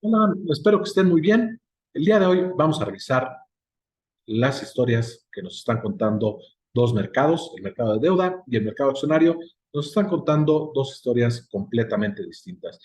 Hola, espero que estén muy bien. El día de hoy vamos a revisar las historias que nos están contando dos mercados, el mercado de deuda y el mercado accionario. Nos están contando dos historias completamente distintas.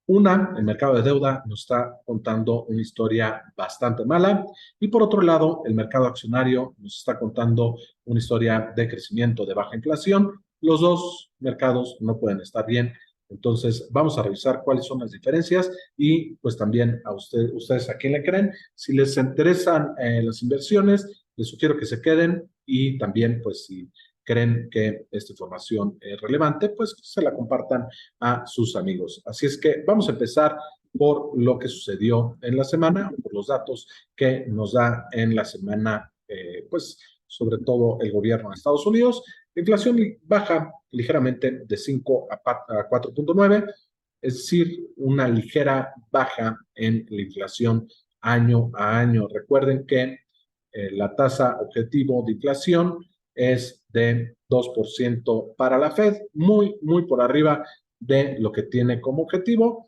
Una, el mercado de deuda nos está contando una historia bastante mala y por otro lado, el mercado accionario nos está contando una historia de crecimiento, de baja inflación. Los dos mercados no pueden estar bien. Entonces, vamos a revisar cuáles son las diferencias y pues también a ustedes a quién le creen. Si les interesan las inversiones, les sugiero que se queden y también pues si creen que esta información es relevante, pues se la compartan a sus amigos. Así es que vamos a empezar por lo que sucedió en la semana, por los datos que nos da en la semana, pues sobre todo el gobierno de Estados Unidos. La inflación baja ligeramente de 5 a 4.9, es decir, una ligera baja en la inflación año a año. Recuerden que la tasa objetivo de inflación es de 2% para la Fed, muy por arriba de lo que tiene como objetivo.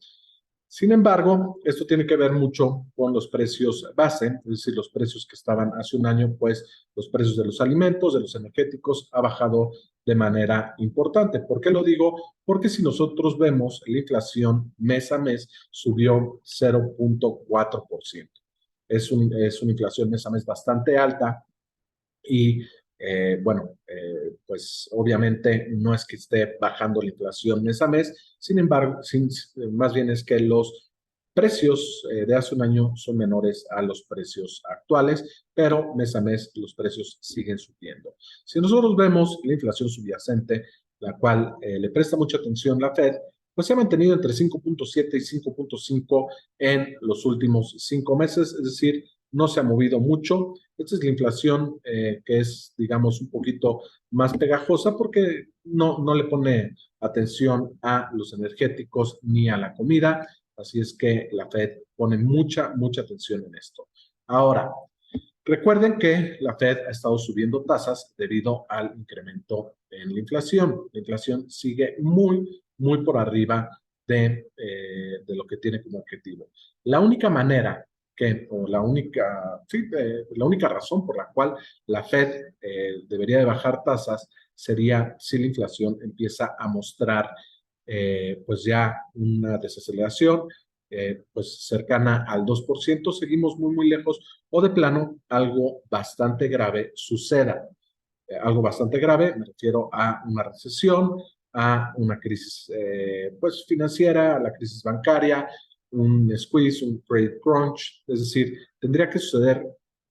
Sin embargo, esto tiene que ver mucho con los precios base, es decir, los precios que estaban hace un año, pues los precios de los alimentos, de los energéticos, ha bajado de manera importante. ¿Por qué lo digo? Porque si nosotros vemos la inflación mes a mes subió 0.4%. Es una inflación mes a mes bastante alta y bueno, pues obviamente no es que esté bajando la inflación mes a mes, sin embargo, más bien es que los precios de hace un año son menores a los precios actuales, pero mes a mes los precios siguen subiendo. Si nosotros vemos la inflación subyacente, la cual le presta mucha atención la Fed, pues se ha mantenido entre 5.7 y 5.5 en los últimos 5 meses, es decir, no se ha movido mucho. Esta es la inflación que es, digamos, un poquito más pegajosa porque no le pone atención a los energéticos ni a la comida. Así es que la Fed pone mucha atención en esto. Ahora, recuerden que la Fed ha estado subiendo tasas debido al incremento en la inflación. La inflación sigue muy por arriba de lo que tiene como objetivo. La única manera o la única razón por la cual la Fed debería de bajar tasas sería si la inflación empieza a mostrar pues ya una desaceleración pues cercana al 2%, seguimos muy lejos, o de plano algo bastante grave suceda. Algo bastante grave, me refiero a una recesión, a una crisis pues financiera, a la crisis bancaria, un squeeze, un credit crunch, es decir, tendría que suceder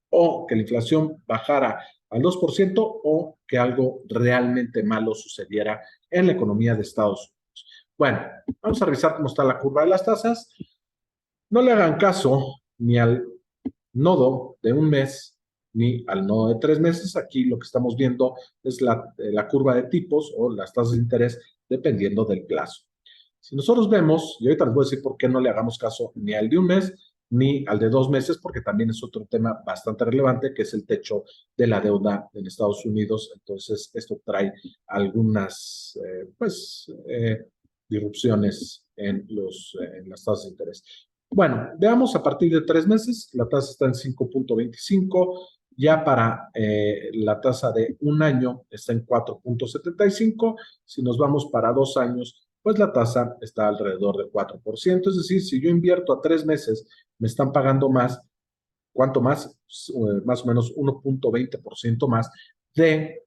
o que la inflación bajara al 2% o que algo realmente malo sucediera en la economía de Estados Unidos. Bueno, vamos a revisar cómo está la curva de las tasas. No le hagan caso ni al nodo de un mes ni al nodo de 3 meses. Aquí lo que estamos viendo es la curva de tipos o las tasas de interés dependiendo del plazo. Si nosotros vemos, y ahorita les voy a decir por qué no le hagamos caso ni al de un mes ni al de 2 meses, porque también es otro tema bastante relevante, que es el techo de la deuda en Estados Unidos. Entonces, esto trae algunas, disrupciones en las tasas de interés. Bueno, veamos a partir de 3 meses, la tasa está en 5.25, ya para la tasa de un año está en 4.75, si nos vamos para 2 años, pues la tasa está alrededor de 4%, es decir, si yo invierto a 3 meses, me están pagando más. ¿Cuánto más? Más o menos 1.20% más de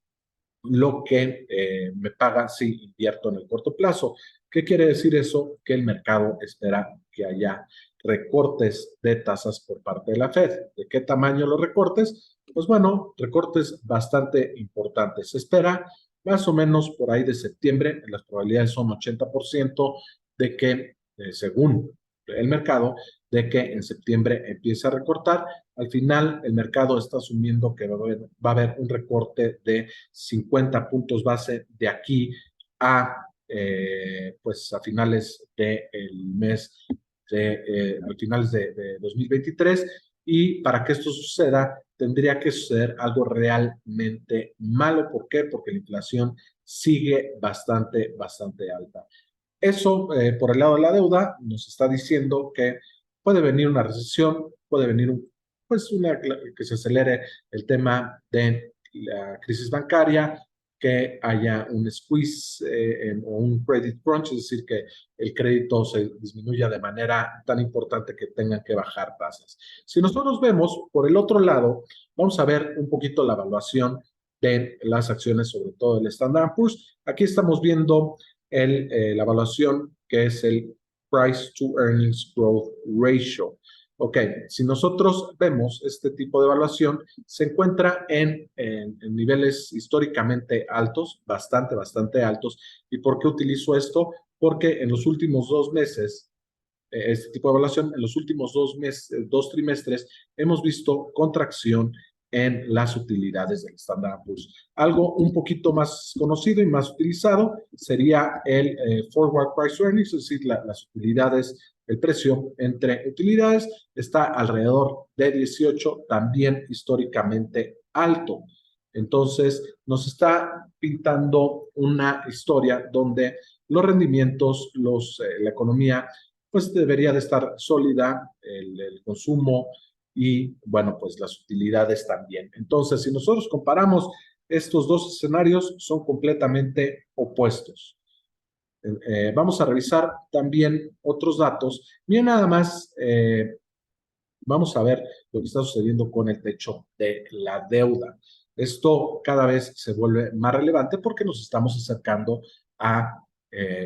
lo que me paga si invierto en el corto plazo. ¿Qué quiere decir eso? Que el mercado espera que haya recortes de tasas por parte de la Fed. ¿De qué tamaño los recortes? Pues bueno, recortes bastante importantes. Se espera más o menos por ahí de septiembre, las probabilidades son 80% de que, según el mercado, de que en septiembre empiece a recortar. Al final, el mercado está asumiendo que va a haber un recorte de 50 puntos base de aquí a, pues a finales del mes, a finales de 2023. Y para que esto suceda, tendría que suceder algo realmente malo. ¿Por qué? Porque la inflación sigue bastante alta. Eso, por el lado de la deuda, nos está diciendo que puede venir una recesión, puede venir pues que se acelere el tema de la crisis bancaria, que haya un squeeze o un credit crunch, es decir, que el crédito se disminuya de manera tan importante que tengan que bajar tasas. Si nosotros vemos por el otro lado, vamos a ver un poquito la evaluación de las acciones, sobre todo el Standard Poor's. Aquí estamos viendo la evaluación que es el Price to Earnings Growth Ratio. Ok, si nosotros vemos este tipo de evaluación, se encuentra en niveles históricamente altos, bastante altos. ¿Y por qué utilizo esto? Porque en los últimos 2 meses, este tipo de evaluación, en los últimos 2 meses, 2 trimestres, hemos visto contracción en las utilidades del Standard Poor's. Algo un poquito más conocido y más utilizado sería el Forward Price Earnings, es decir, las utilidades, el precio entre utilidades está alrededor de 18, también históricamente alto. Entonces, nos está pintando una historia donde los rendimientos, la economía, pues debería de estar sólida, el consumo y, bueno, pues las utilidades también. Entonces, si nosotros comparamos estos dos escenarios, son completamente opuestos. Vamos a revisar también otros datos. Miren nada más, vamos a ver lo que está sucediendo con el techo de la deuda. Esto cada vez se vuelve más relevante porque nos estamos acercando a,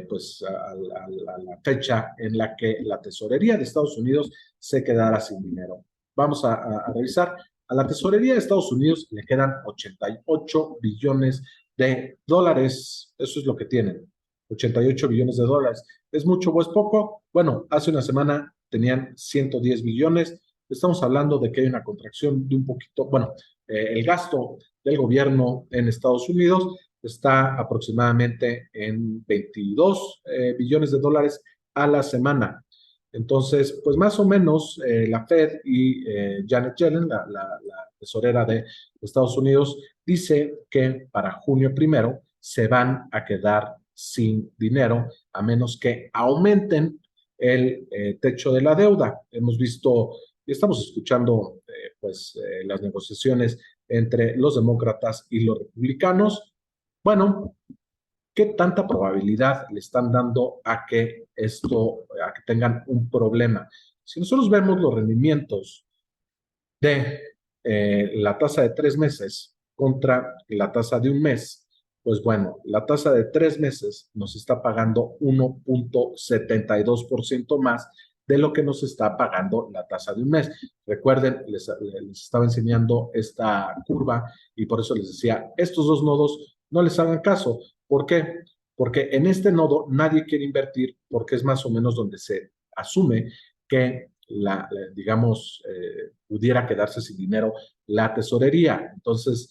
pues a la fecha en la que la tesorería de Estados Unidos se quedará sin dinero. Vamos a revisar. A la tesorería de Estados Unidos le quedan 88 billones de dólares. Eso es lo que tienen. 88 billones de dólares. ¿Es mucho o es poco? Bueno, hace una semana tenían 110 billones. Estamos hablando de que hay una contracción de un poquito, bueno, el gasto del gobierno en Estados Unidos está aproximadamente en 22 billones de dólares a la semana. Entonces, pues más o menos la Fed y Janet Yellen, la tesorera de Estados Unidos, dice que para junio 1 se van a quedar sin dinero a menos que aumenten el techo de la deuda. Hemos visto y estamos escuchando las negociaciones entre los demócratas y los republicanos. Bueno, ¿qué tanta probabilidad le están dando a que tengan un problema? Si nosotros vemos los rendimientos de la tasa de 3 meses contra la tasa de un mes, pues bueno, la tasa de 3 meses nos está pagando 1.72% más de lo que nos está pagando la tasa de un mes. Recuerden, les estaba enseñando esta curva y por eso les decía, estos dos nodos no les hagan caso. ¿Por qué? Porque en este nodo nadie quiere invertir porque es más o menos donde se asume que digamos, pudiera quedarse sin dinero la tesorería. Entonces,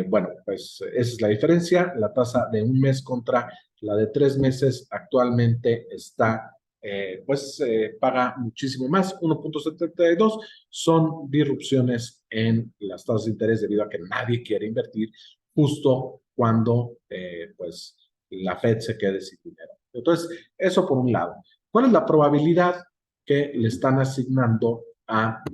bueno, pues esa es la diferencia. La tasa de un mes contra la de 3 meses actualmente está, paga muchísimo más, 1.72. Son disrupciones en las tasas de interés debido a que nadie quiere invertir justo cuando, pues, la Fed se quede sin dinero. Entonces, eso por un lado. ¿Cuál es la probabilidad que le están asignando a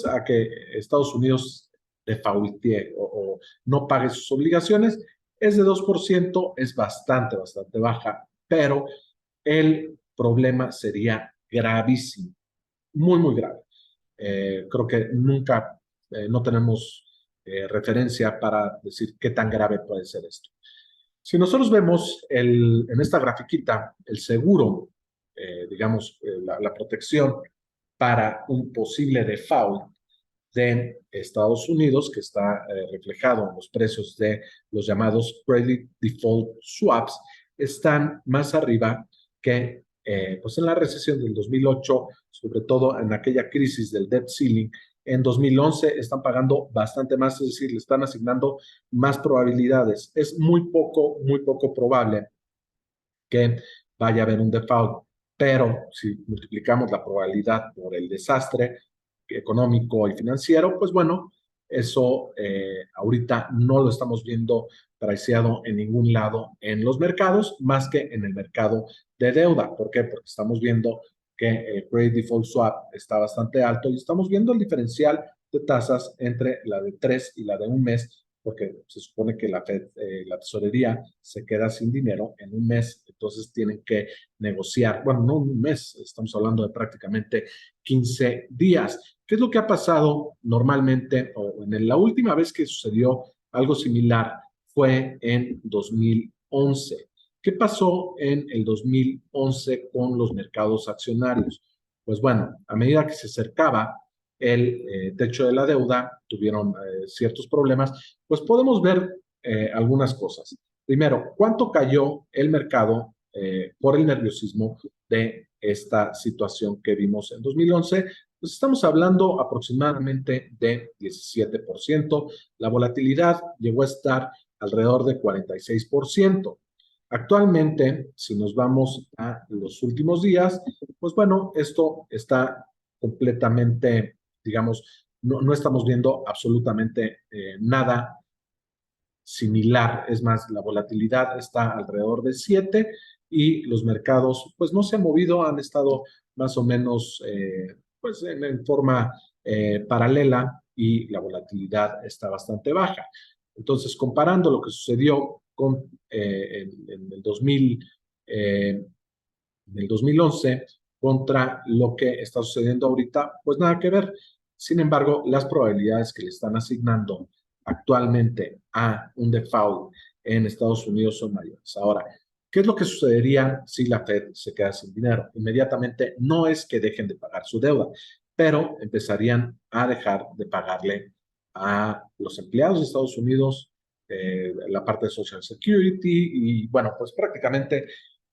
a que Estados Unidos defaultee o no pague sus obligaciones? Es de 2%, es bastante baja, pero el problema sería gravísimo, muy grave. Creo que nunca, no tenemos referencia para decir qué tan grave puede ser esto. Si nosotros vemos en esta grafiquita el seguro, digamos, la protección para un posible default de Estados Unidos, que está reflejado en los precios de los llamados Credit Default Swaps, están más arriba que pues en la recesión del 2008, sobre todo en aquella crisis del debt ceiling. En 2011 están pagando bastante más, es decir, le están asignando más probabilidades. Es muy poco probable que vaya a haber un default, pero si multiplicamos la probabilidad por el desastre económico y financiero, pues bueno, eso ahorita no lo estamos viendo priceado en ningún lado en los mercados, más que en el mercado de deuda. ¿Por qué? Porque estamos viendo que el Credit Default Swap está bastante alto y estamos viendo el diferencial de tasas entre la de 3 y la de un mes, porque se supone que la Fed, la tesorería se queda sin dinero en un mes, entonces tienen que negociar, bueno, no en un mes, estamos hablando de prácticamente 15 días. ¿Qué es lo que ha pasado normalmente, o en la última vez que sucedió algo similar fue en 2011? ¿Qué pasó en el 2011 con los mercados accionarios? Pues bueno, a medida que se acercaba el techo de la deuda, tuvieron ciertos problemas, pues podemos ver algunas cosas. Primero, ¿cuánto cayó el mercado por el nerviosismo de esta situación que vimos en 2011? Pues estamos hablando aproximadamente de 17%. La volatilidad llegó a estar alrededor de 46%. Actualmente, si nos vamos a los últimos días, pues bueno, esto está completamente, digamos, no estamos viendo absolutamente nada similar. Es más, la volatilidad está alrededor de 7 y los mercados, pues no se han movido, han estado más o menos, pues en forma paralela y la volatilidad está bastante baja. Entonces, comparando lo que sucedió con en el 2000, en el 2011 contra lo que está sucediendo ahorita, pues nada que ver. Sin embargo, las probabilidades que le están asignando actualmente a un default en Estados Unidos son mayores. Ahora, ¿qué es lo que sucedería si la Fed se queda sin dinero? Inmediatamente no es que dejen de pagar su deuda, pero empezarían a dejar de pagarle a los empleados de Estados Unidos, la parte de Social Security y bueno, pues prácticamente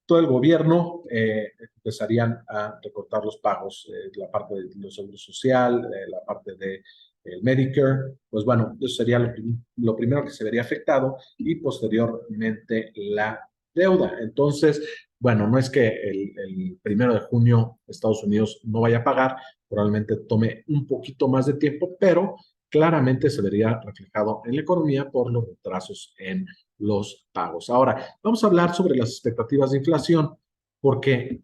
todo el gobierno empezarían a recortar los pagos, la parte de los seguros social, la parte de el Medicare, pues bueno, eso sería lo primero que se vería afectado y posteriormente la deuda. Entonces, bueno, no es que el 1 de junio Estados Unidos no vaya a pagar, probablemente tome un poquito más de tiempo, pero claramente se vería reflejado en la economía por los retrasos en los pagos. Ahora, vamos a hablar sobre las expectativas de inflación, porque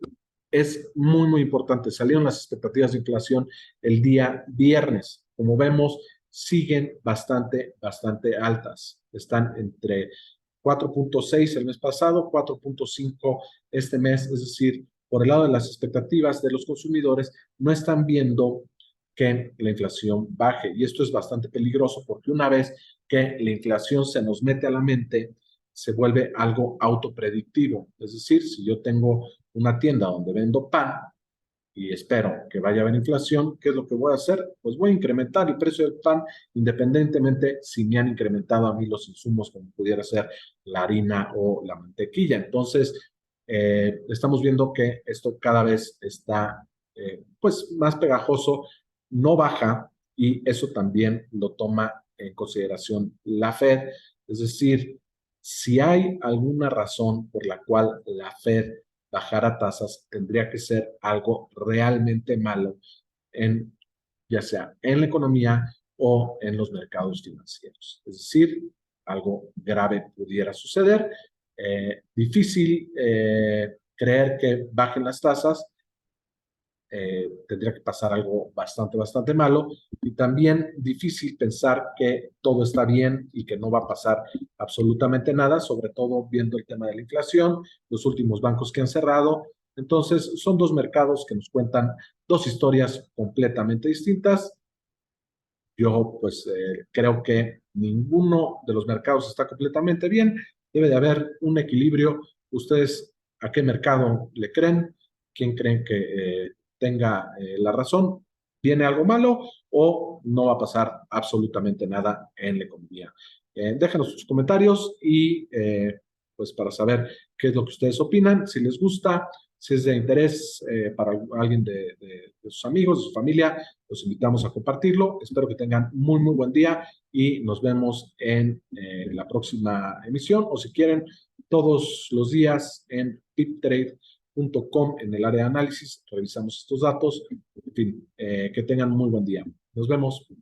es muy, muy importante. Salieron las expectativas de inflación el día viernes. Como vemos, siguen bastante, bastante altas. Están entre 4.6 el mes pasado, 4.5 este mes, es decir, por el lado de las expectativas de los consumidores, no están viendo que la inflación baje. Y esto es bastante peligroso porque una vez que la inflación se nos mete a la mente, se vuelve algo autopredictivo. Es decir, si yo tengo una tienda donde vendo pan y espero que vaya a haber inflación, ¿qué es lo que voy a hacer? Pues voy a incrementar el precio del pan independientemente si me han incrementado a mí los insumos como pudiera ser la harina o la mantequilla. Entonces, estamos viendo que esto cada vez está pues más pegajoso, no baja y eso también lo toma en consideración la Fed. Es decir, si hay alguna razón por la cual la Fed bajara tasas, tendría que ser algo realmente malo en, ya sea en la economía o en los mercados financieros. Es decir, algo grave pudiera suceder. Difícil creer que bajen las tasas, tendría que pasar algo bastante, bastante malo y también difícil pensar que todo está bien y que no va a pasar absolutamente nada, sobre todo viendo el tema de la inflación, los últimos bancos que han cerrado. Entonces, son dos mercados que nos cuentan dos historias completamente distintas. Yo, pues, creo que ninguno de los mercados está completamente bien. Debe de haber un equilibrio. ¿Ustedes a qué mercado le creen? ¿Quién creen que tenga la razón? ¿Viene algo malo o no va a pasar absolutamente nada en la economía? Déjanos sus comentarios y pues para saber qué es lo que ustedes opinan, si les gusta, si es de interés para alguien de sus amigos, de su familia, los invitamos a compartirlo. Espero que tengan muy, muy buen día y nos vemos en la próxima emisión o si quieren todos los días en piptrade.com en el área de análisis. Revisamos estos datos. En fin, que tengan muy buen día. Nos vemos.